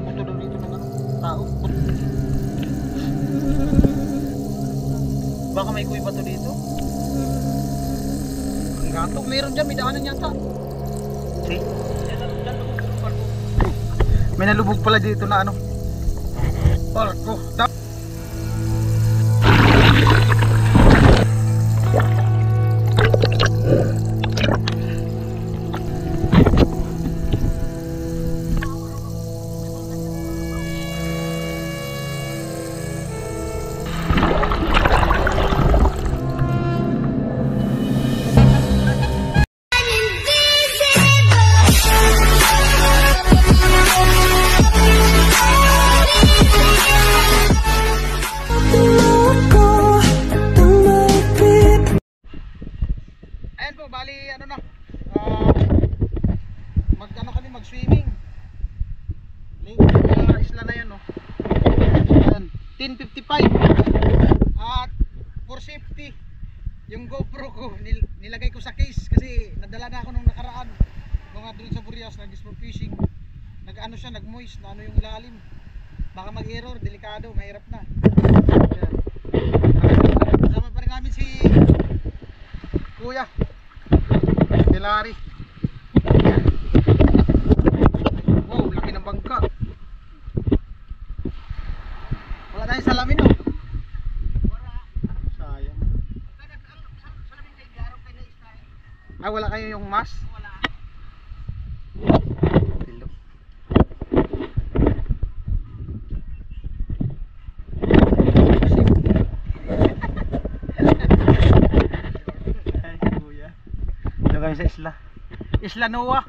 nakabuto daw dito ng ano, tao. Baka may kuy ba to dito? Ang gato, meron dyan, may daanan yata. See? May nalubog pala dito na ano, barko. Bali ano na, mag swimming isla na yan, no? 10:55 at for safety yung GoPro ko nilagay ko sa case kasi nadala na ako nung nakaraan nung doon sa Burias, nag-sport fishing, nag-ano siya, nag-moist na ano yung ilalim, baka mag-error, delikado, mahirap na. Kasama pa rin namin si Kuya Larry. Wow, laki ng bangka. Wala tayong salamin, oh. Wala. Sayang. Wala kayo yung mas? Wala. Tilo. Sa Isla Noah.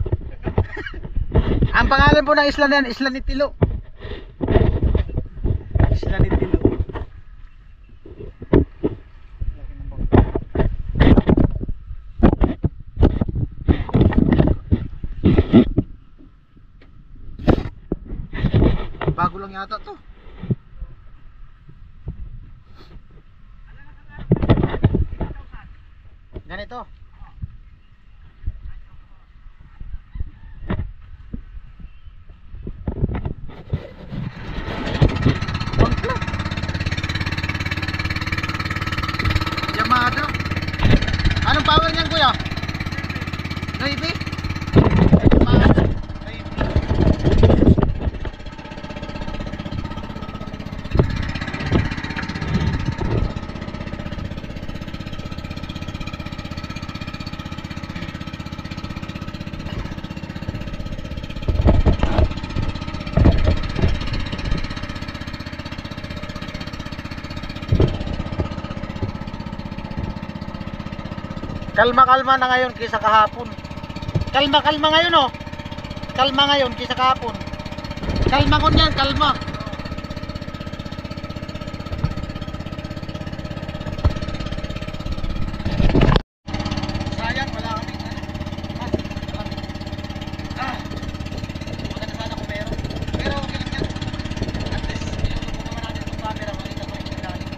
Ang pangalan po ng isla na yan, Isla ni Tilo. Isla ni Tilo. Bago lang yata to. Ganito. Anong power niyan, kuya? 9? Kalma-kalma na ngayon kaysa kahapon. Kalma-kalma ngayon, oh. Kalma ngayon kaysa kahapon. Kalma ko niyan, kalma. Sayang, wala kami. Maganda sana kung meron. Pero okay lang yan. At least, nilulubog naman natin itong camera. Makita ko yung ilalim.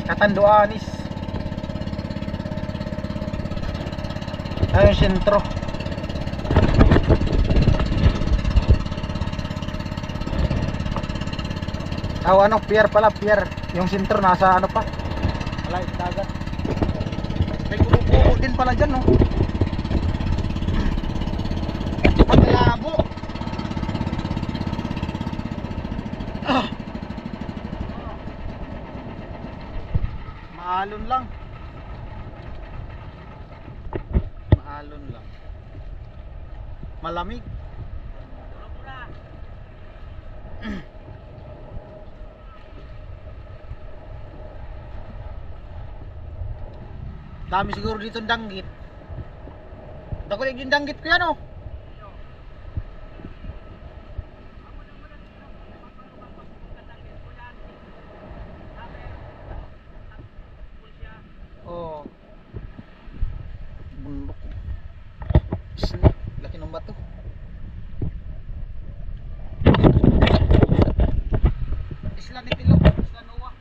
Katanduanis. Ayun, sentro. Ano, pier pala, pier. Yung sentro nasa ano pa? Malay, dagat. May kubo din pala dyan, no? Paglabo. Maalon lang. Maalon lang. Malamig. Dami siguro dito ng danggit. Dakulig yung danggit ko yan, oh. Oh. Bundok. Snake. Laki ng bato. Isla ni Tilo. Isla Noah.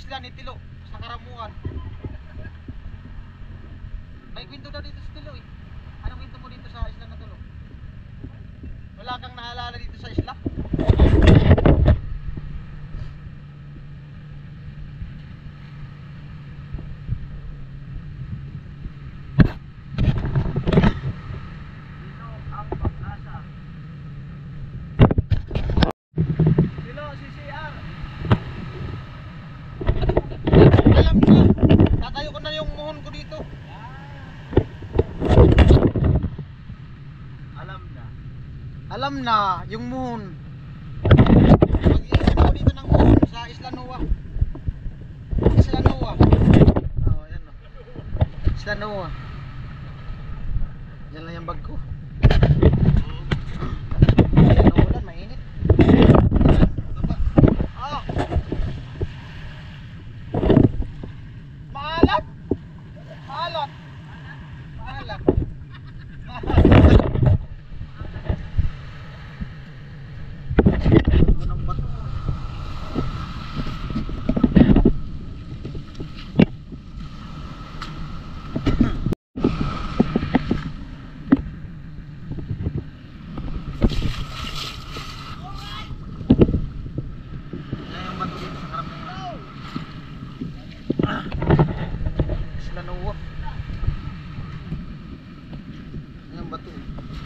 isla ni Tilo sa Karamuan. May kwento daw dito sa Tilo eh. Anong kwento mo dito sa isla na Tilo? Wala kang naalala dito sa isla? Alam na, tatayo ko na yung muhon ko dito. Alam na, yung muhon. Mag-iisip ako dito ng muhon sa Isla Noa. Isla Noa. Oh, yan o. Isla Noa. Yan lang yung bag ko. Ayan, ulan, mainit. Ah! Maalat! Maalat! Maalat! Maalat!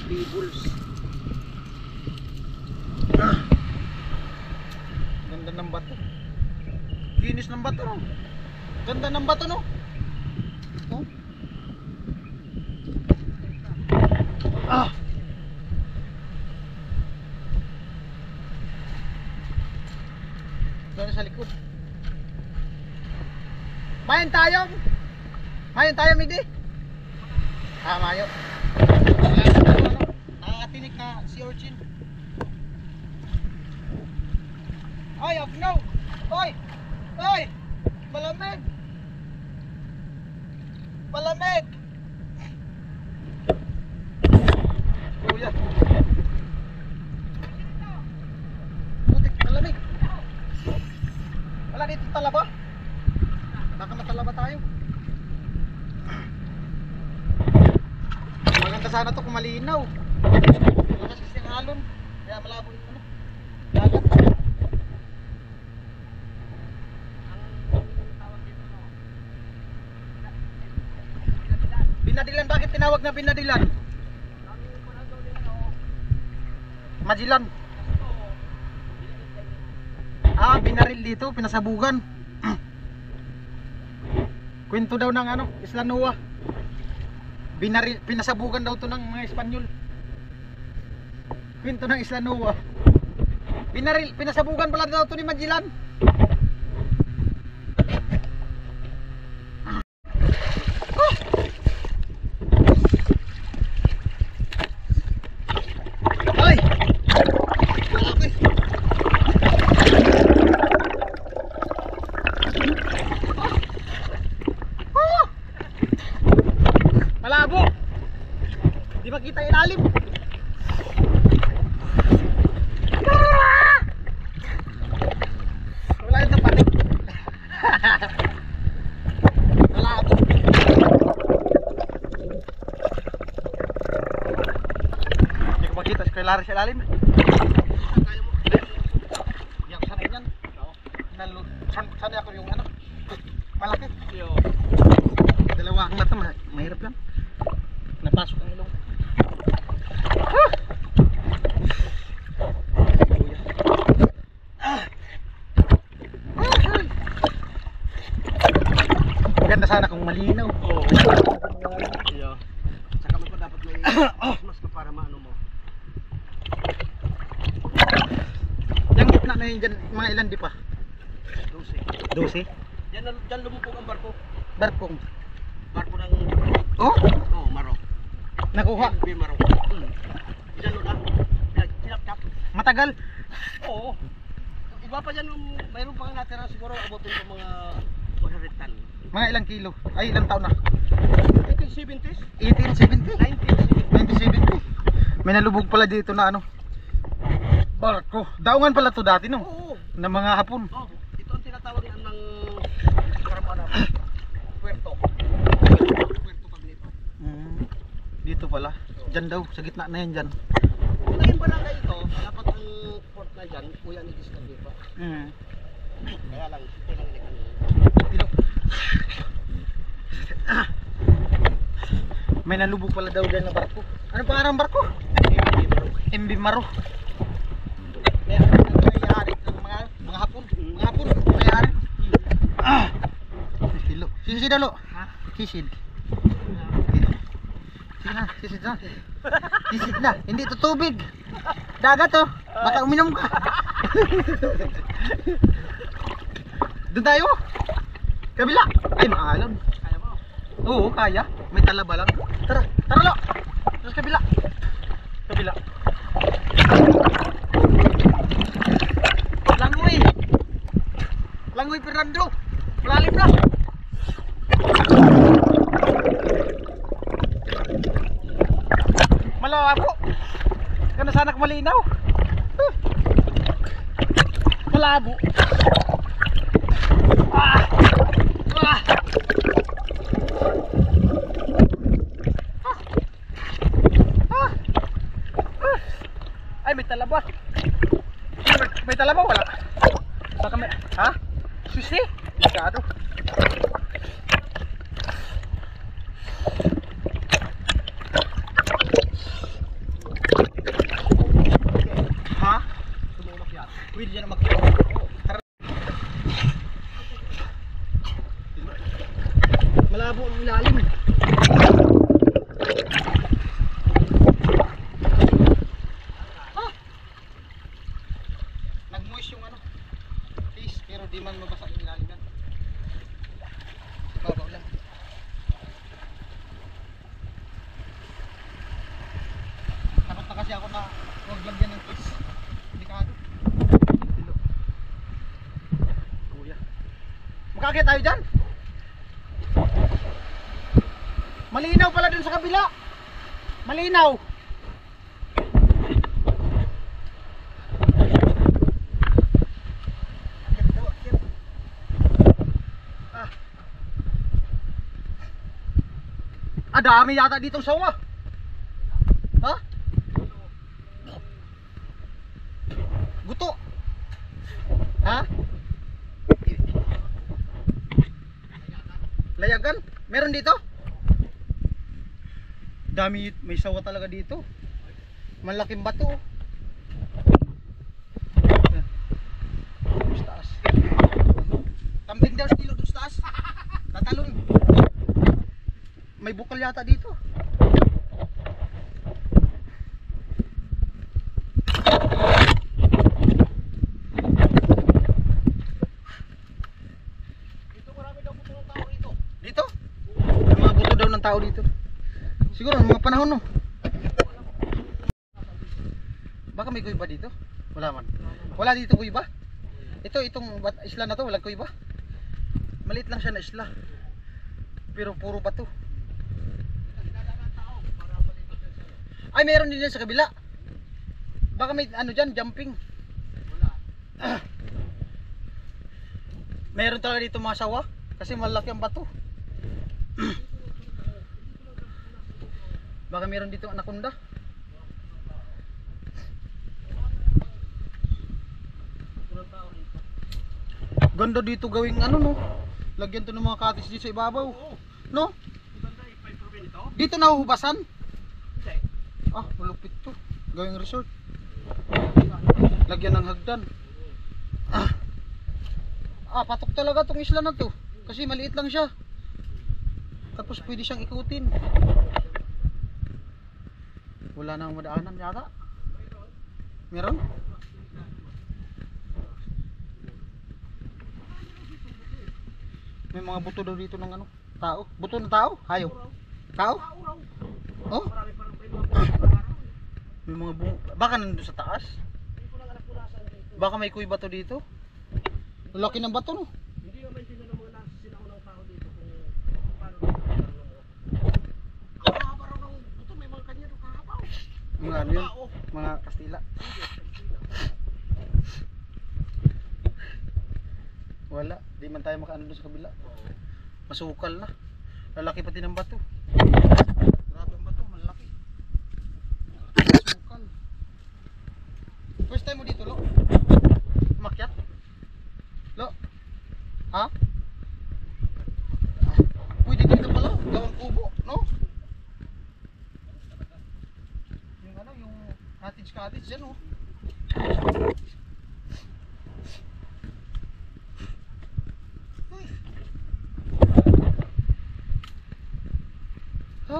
Pebbles. Ganda ng bato. Linis ng bato, no? Ganda ng bato, no? Oh. Ah. Doon sa likod. Mayan tayo. Mayan tayo, Migdi. Ah, mayo. Nakakatinik na si Orchin. Ay, no! Oy! Oy! Malamig! Malamig! Kuya! Putik, malamig! Wala dito talaba? Baka matalaba tayo. Maganda sana to kung malinaw. Malakas kasi ang alon. Kaya malabo yung ano, dagat. Binadilan, bakit tinawag na Binadilan? Majilan. Ah, binaril dito, pinasabugan. Kwento daw ng ano, Isla Noa. Binaril, pinasabugan daw to ng mga Espanyol. Kwento ng Isla Noa. Binaril, pinasabugan pala daw to ni Magellan. Ay! Grabe. Malabo. Di ba kita ilalim? Wala yung tapanik. Malabo. Hindi ko makita si Kailari sa ilalim. Yang sana yan. Sana ako yung ano, malaki. Dalawa ang mata, mahirap lang. Napasok ang ilong. Maganda sana kung malinaw. Oo. Yeah. Saka mo pa dapat may mas ka para maano mo. Yung gitna na yun dyan, mga ilan di pa? 12. 12? Diyan lumupog ang barko. Barkong. Barko ng Oh? Maro. Nakuha? Maro. Diyan lo na. Tinap-tap. Matagal? Oo. Iba pa dyan, mayroon pa nga natira siguro abutin ko mga 100 ton. Mga ilang kilo? Ay, ilang taon na? 1870s? 1870? 1970. 1970? May nalubog pala dito na ano, barko. Daungan pala to dati, no? Oo. Na mga Hapon. Oh, ito ang tinatawag ng Puerto. Puerto Cagnito. Dito pala. Diyan daw, sa gitna na yan dyan. Kung naging barangay ito, dapat ang port na dyan, kuya ni Discardito. Kaya lang, ito lang ni kanina. May nalubog pala daw dyan na barko. Ano pangarang barko? MB Maro. May-ari ng mga hapon. Mga hapon, may-ari. Silo. Sisid dalo. Ha? Sisid. Sige na, sisid na. Sisid na, hindi ito tubig. Dagat oh. Baka uminom ka. Doon tayo. Kabila. Ay, maalam. Kaya mo? Oo, kaya. May talaba lang. Tara, tara lo. Terus kabila. Kabila. Langoy. Langoy Fernando. Malalim na. Malabo. Kana sana malinaw. Malabo. Ah. Ah. Ay, may talaba. May talaba wala. Baka may, ha? Susi? Masyado. Ha? Tumulok yan. Pwede dyan na mag-kiyo. Tara. Malabo ang ilalim. Nag-moist yung ano, face, pero di man mabasa yung ilalim yan. Babaw lang. Takot na kasi ako na huwag lagyan ng face. Delikado. Dilo. Kuya. Makakit tayo dyan? Malinaw pala dun sa kabila. Malinaw. Dami yata ditong sawa. Ha? Guto. Ha? Layagan? Meron dito? Dami, may sawa talaga dito. Malaking bato. Sa taas. Kambing daw stilo doon sa taas. Tatalon. May bukal yata dito. Dito marami daw buto ng tao rito. Dito? May mga buto daw ng tao dito. Siguro mga panahon no. Baka may kuiba dito? Wala man. Wala dito kuiba? Itong isla na to, walang kuiba. Maliit lang siya na isla. Pero puro bato. Ay, meron din yan sa kabila. Baka may ano dyan, jumping. Wala. Meron talaga dito mga sawa. Kasi malaki ang bato. Baka meron dito anaconda. Walang tao rito. Ganda dito gawing ano no. Lagyan to ng mga cottage dito sa ibabaw. No? Maganda ipa-improve ito? Dito nahuhubasan. Hindi. Ah, malupit to. Gawing resort. Lagyan ng hagdan. Patok talaga tong isla na to. Kasi maliit lang siya. Tapos pwede siyang ikutin. Wala nang madaanan yata. Meron? May mga buto daw dito ng ano? Tao? Buto ng tao? Hayop? Tao? Oh? Marami pa may mga araw. May mga baka nandun sa taas? Hindi ko lang alam kung nasaan dito. Baka may kuy bato dito? Laki ng bato no? Hindi naman din ng mga sinaunang tao dito kung paano nagkaroon ng mga. Ang haba raw ng buto, may mga kanya doon kahabaw. Mga ano yun? Mga Kastila. Wala, di man tayo makaano doon sa kabila. Masukal na. Lalaki pati ng bato. Grabe ang bato, malaki. Masukal. First time mo dito, Lo? Umakyat? Lo? Ha? Pwede dito pala, gawang kubo, no? Yung ano, yung cottage dyan, oh. Uy.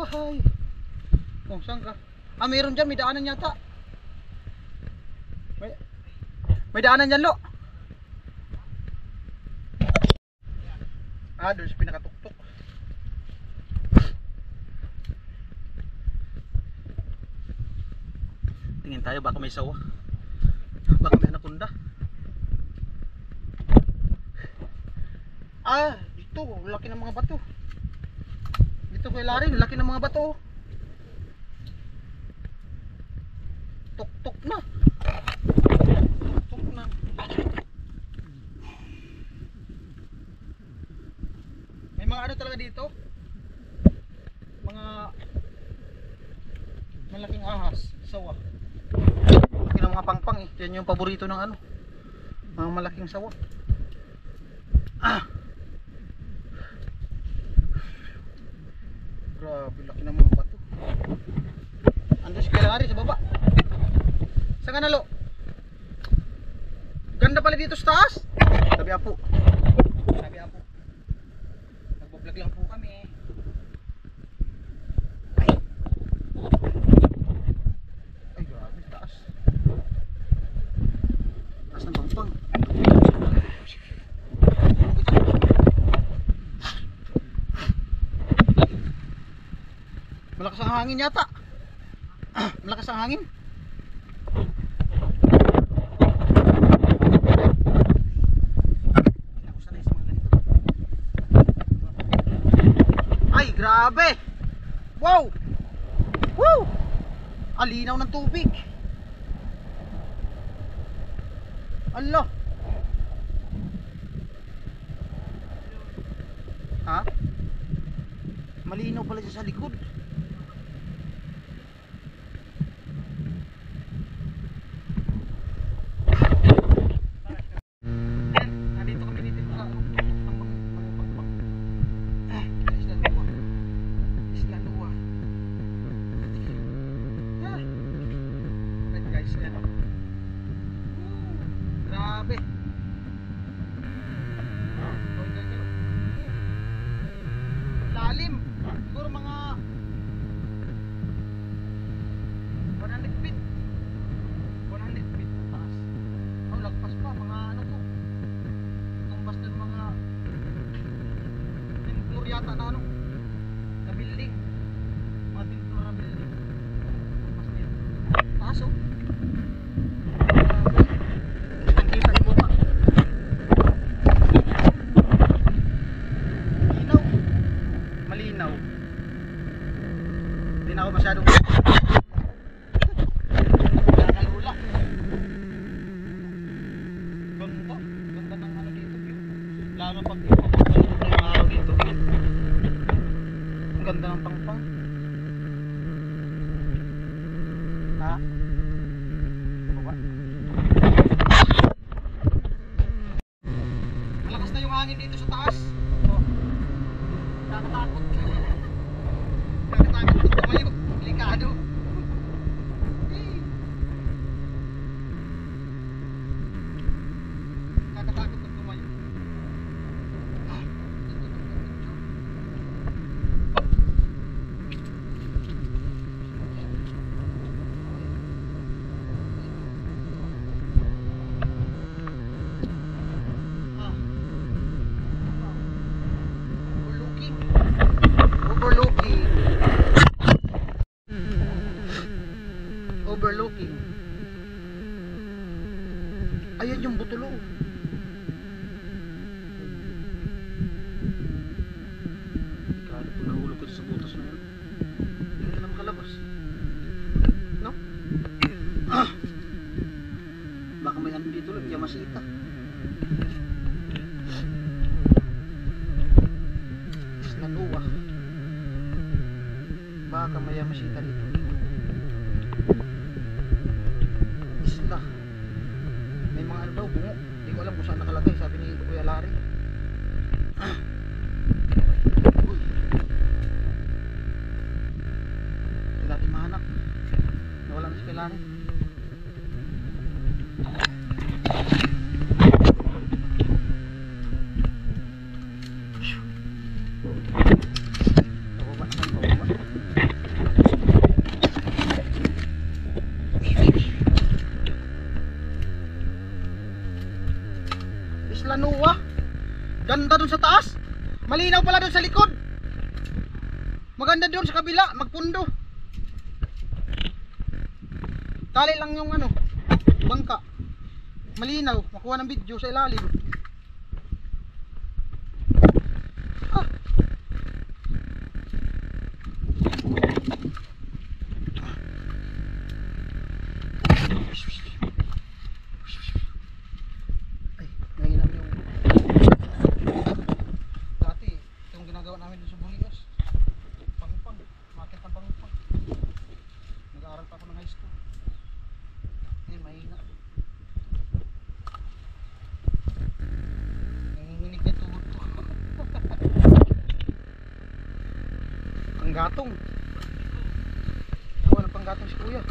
Hi. Oh, saan ka? Ah, mayroon dyan, may daanan yata. May daanan dyan, Lo. Ah, doon sa pinakatuktok. Tingin tayo, baka may sawa. Baka may anaconda. Ah, dito, laki ng mga bato. Dito kay Larin, laki ng mga bato. Tuk-tuk na. Tuk-tuk na. May mga ano talaga dito? Mga malaking ahas, sawa. Laki ng mga pangpang eh. Yan yung paborito ng ano, mga malaking sawa. Ah! Grabe, laki ng mga bato. Andun si Kuya Larry sa baba. Saan ka na, Lo? Ganda pala dito sa taas. Sabi Apo. Sabi Apo. Nagbablog lang po kami. Ay, grabe, taas. Taas ng pangpang. Malakas ang hangin yata. Malakas ang hangin. Ay, grabe. Wow. Woo! Alinaw ng tubig. Allah. Ha? Malinaw pala siya sa likod. Nandito kami dito sa Isla Nua. Alright guys, ayan o. Grabe. Lalim. Siguro mga 100 feet. 100 feet taas. Oh, lagpas pa. Mga ano to. Tumbas din mga 10 floor yata na ano. Na building. Mga 10 floor na building. Tumbas din. Taas oh. Kita yung buka. Malinaw. Malinaw. Hindi na ako masyadong nakalula. Ganda. Ganda ng ano dito. Lalo pag malulog na yung araw dito. Ang ganda ng pangpang. Ha? Baba. Malakas na yung hangin dito sa taas. Oh. Nakakatakot. Nakakatakot kung tumayo. Delikado. Nakakatakot kung tumayo. Overlooking. Overlooking. Ayan yung butulong. Kala ko nahulog ko sa butas na yun. Hindi ka na makalabas. No? Baka may ano dito lang, Yamasita. Yamashita dito. Isla. May mga ano daw, bungo. Hindi ko alam kung saan nakalagay, sabi ni Kuya Larry. Uy. Hindi natin mahanap. Nawala na si Kuya Larry. Pababa naman, pababa. Isla Nuwa. Ganda dun sa taas. Malinaw pala dun sa likod. Maganda dun sa kabila, magpundo. Tali lang yung ano, bangka. Malinaw, makuha ng video sa ilalim. Ah. Ay, nanginam yung dati, itong ginagawa namin dun sa Burias. Pangpang, market ng pangpang. Nag-aaral pa ako ng high school. Ngayon, mahina. Nanginginig na tuhod ko. Panggatong. Walang panggatong si Kuya.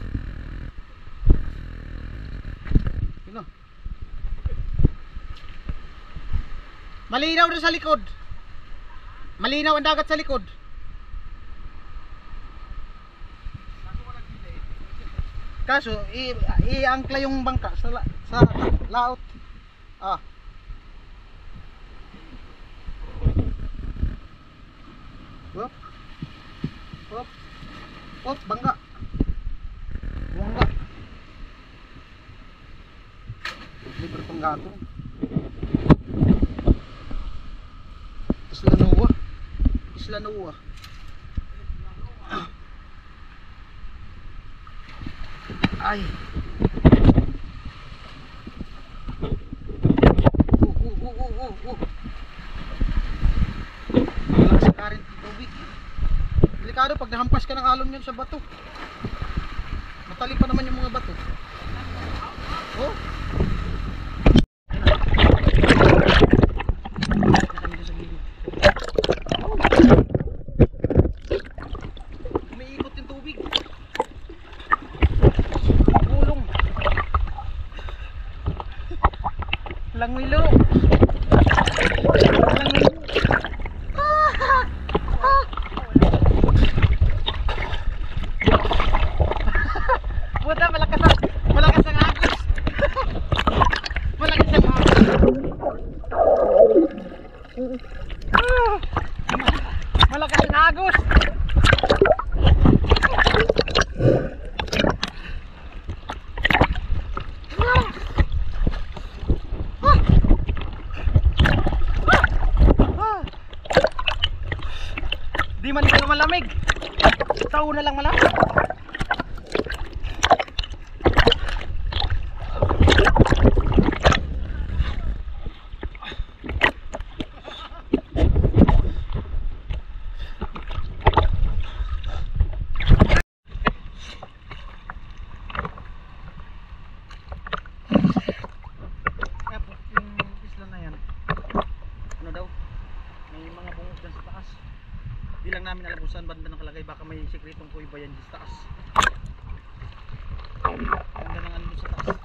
Yun na. Malinaw na sa likod. Malinaw ang dagat sa likod. Kaso i-angkla yung bangka sa laot. Ah. Hop. Hop. Hop, bangka. Bangka. Libre panggatong. Isla Nuwa. Isla Nuwa. Ay. Wala sa current tubig. Delikado pag nahampas ka ng alon yun sa bato. Matali pa naman yung mga bato. Oh. Umiikot yung tubig. Gulong. Langwilo. Langwilo. Buta, malakas ang agos. Malakas ang agos. Malakas ang agos. Di man kayo malamig. Sa una lang malamig. Yung isla na yan, ano daw, may mga bungos dyan sa taas. Di lang namin alam kung saan banda nakalagay, baka may sikretong kuy ba yan dyan sa taas. Ganda ng ano dun sa taas.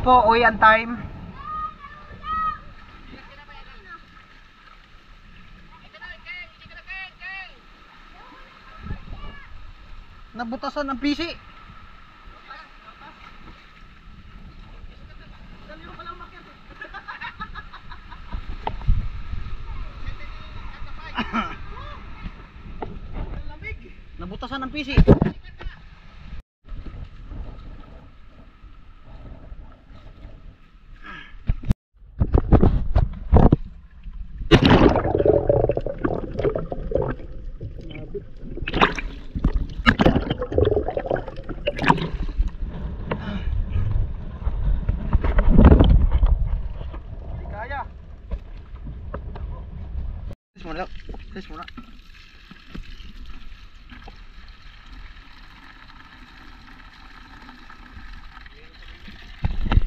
Ayan po, uwian time. Nabutasan ng PC. Nabutasan ng PC. Kaya. Tes muna.